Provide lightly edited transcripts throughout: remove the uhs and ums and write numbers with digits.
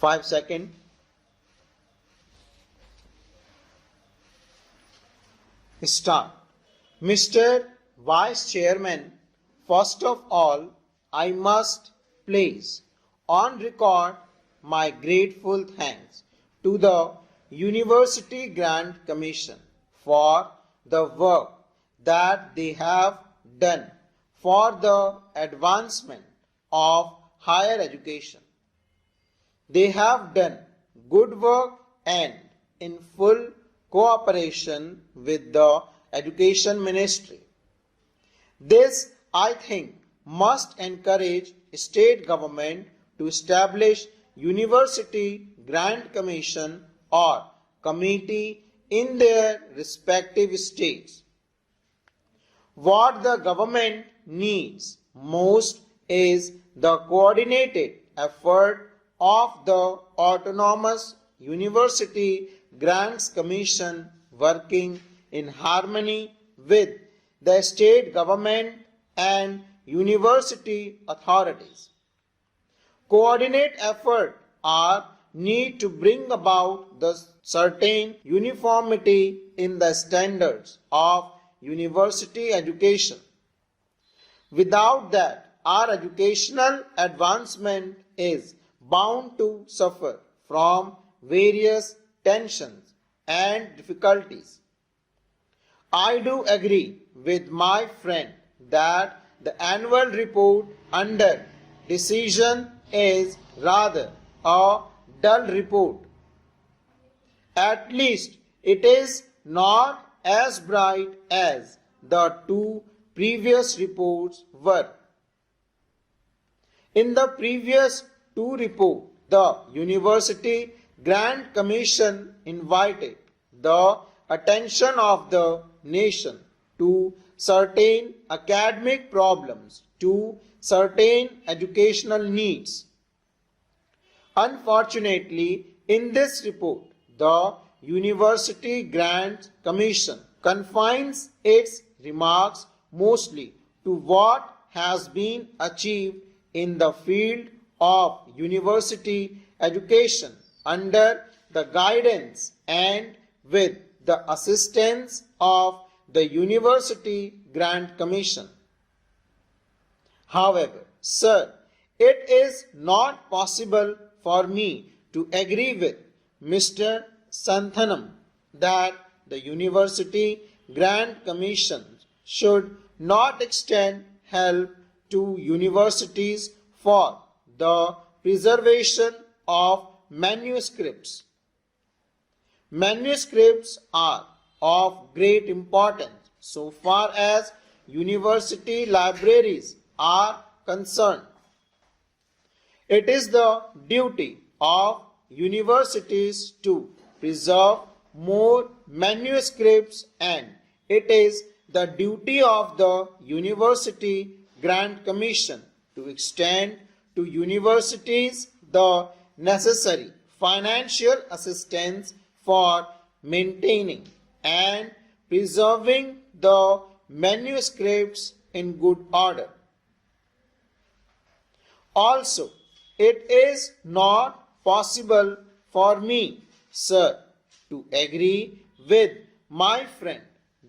5 seconds. Start. Mr. Vice Chairman, first of all, I must place on record my grateful thanks to the University Grant Commission for the work that they have done for the advancement of higher education. They have done good work and in full cooperation with the Education Ministry. This, I think, must encourage state government to establish University Grant Commission or committee in their respective states. What the government needs most is the coordinated effort of the Autonomous University Grants Commission working in harmony with the state government and university authorities. Coordinate effort are need to bring about the certain uniformity in the standards of university education. Without that, our educational advancement is bound to suffer from various tensions and difficulties. I do agree with my friend that the annual report under decision is rather a dull report. At least it is not as bright as the two previous reports were. In the previous two reports, the University Grant Commission invited the attention of the nation to certain academic problems, to certain educational needs. Unfortunately, in this report, the University Grant Commission confines its remarks mostly to what has been achieved in the field of university education under the guidance and with the assistance of the University Grant Commission. However, sir, it is not possible for me to agree with Mr. Santhanam that the University Grant Commission should not extend help to universities for the preservation of manuscripts. Manuscripts are of great importance so far as university libraries are concerned. It is the duty of universities to preserve more manuscripts, and it is the duty of the University Grant Commission to extend to universities the necessary financial assistance for maintaining and preserving the manuscripts in good order. Also, it is not possible for me, sir, to agree with my friend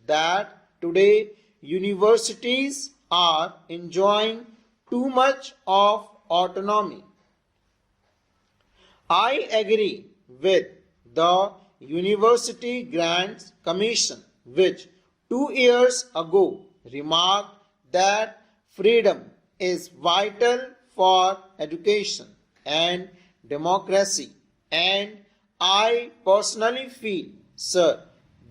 that today universities are enjoying too much of autonomy. I agree with the University Grants Commission, which 2 years ago remarked that freedom is vital for education and democracy, and I personally feel, sir,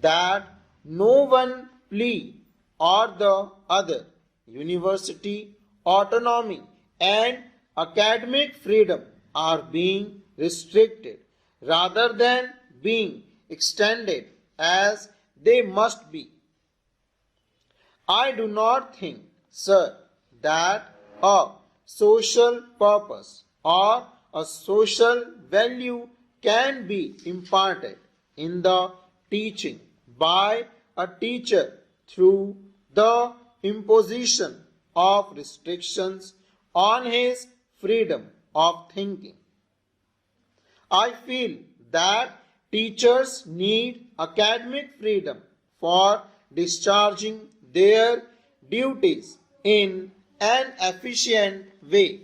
that no one plea or the other university autonomy and academic freedom are being restricted rather than being extended as they must be. I do not think, sir, that a social purpose or a social value can be imparted in the teaching by a teacher through the imposition of restrictions on his freedom of thinking. I feel that teachers need academic freedom for discharging their duties in an efficient way.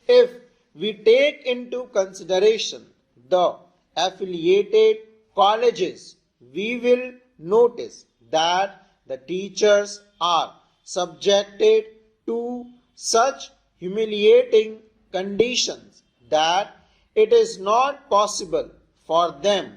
If we take into consideration the affiliated colleges, we will notice that the teachers are subjected to such humiliating conditions that it is not possible for them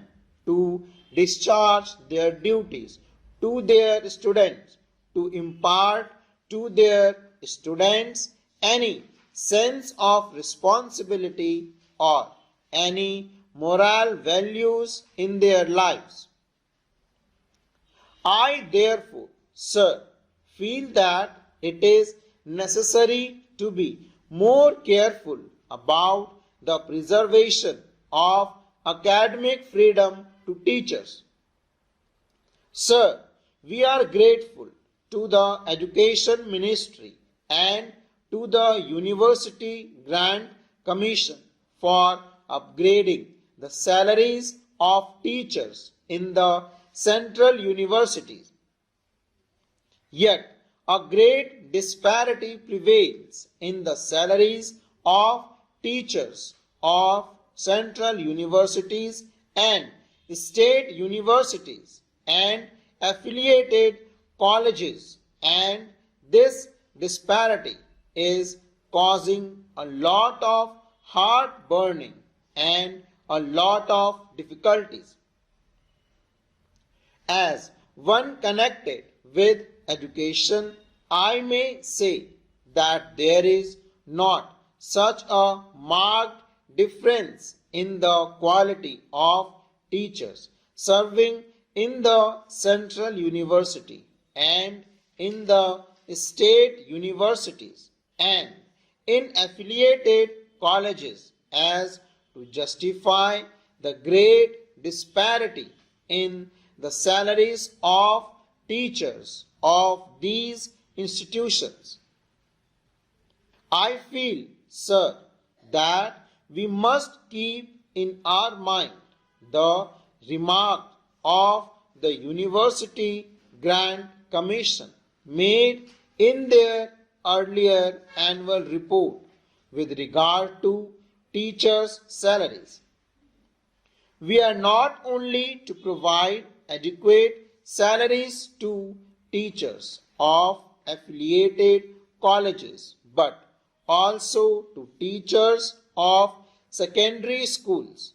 to discharge their duties to their students, to impart to their students any sense of responsibility or any moral values in their lives. I therefore, sir, feel that it is necessary to be more careful about the preservation of academic freedom to teachers. Sir, we are grateful to the Education Ministry and to the University Grant Commission for upgrading the salaries of teachers in the central universities. Yet, a great disparity prevails in the salaries of teachers of central universities and state universities and affiliated colleges, and this disparity is causing a lot of heartburning and a lot of difficulties. As one connected with education, I may say that there is not such a marked difference in the quality of teachers serving in the central university and in the state universities and in affiliated colleges as to justify the great disparity in the salaries of teachers of these institutions. I feel, sir, that we must keep in our mind the remark of the University Grant Commission made in their earlier annual report with regard to teachers' salaries. We are not only to provide adequate salaries to teachers of affiliated colleges, but also to teachers of secondary schools.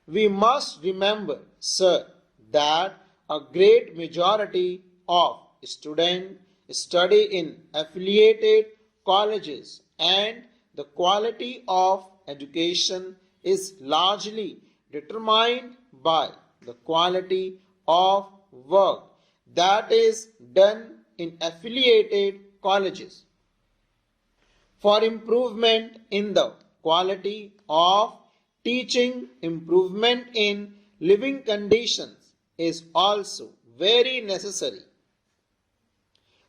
We must remember, sir, that a great majority of students study in affiliated colleges and the quality of education is largely determined by the quality of work that is done in affiliated colleges. For improvement in the quality of teaching, improvement in living conditions is also very necessary.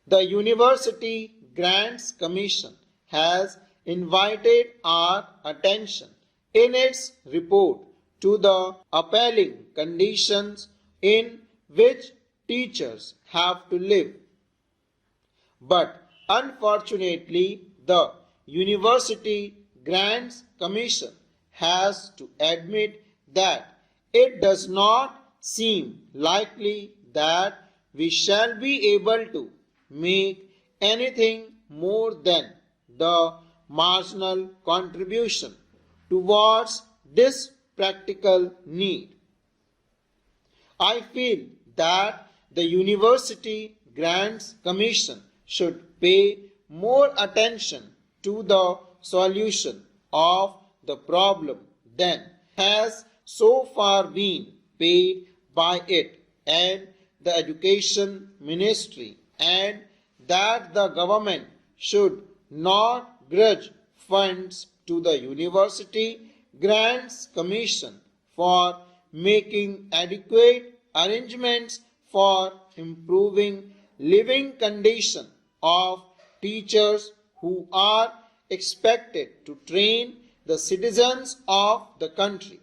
The University Grants Commission has invited our attention in its report to the appalling conditions in which teachers have to live. But unfortunately, the University Grants Commission has to admit that it does not seem likely that we shall be able to make anything more than the marginal contribution towards this practical need. I feel that the University Grants Commission should pay more attention to the solution of the problem than has so far been paid by it and the Education Ministry, and that the government should not grudge funds to the University Grants Commission for making adequate arrangements for improving living condition of teachers who are expected to train the citizens of the country.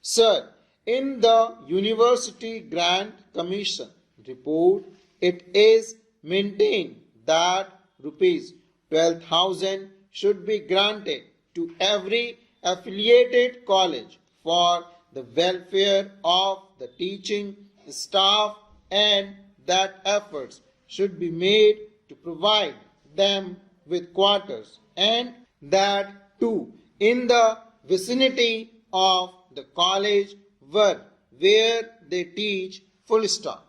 Sir, in the University Grant Commission report, it is maintained that rupees 12,000 should be granted to every affiliated college for the welfare of the teaching staff and that efforts should be made to provide them with quarters and that too in the vicinity of the college where they teach, full stop.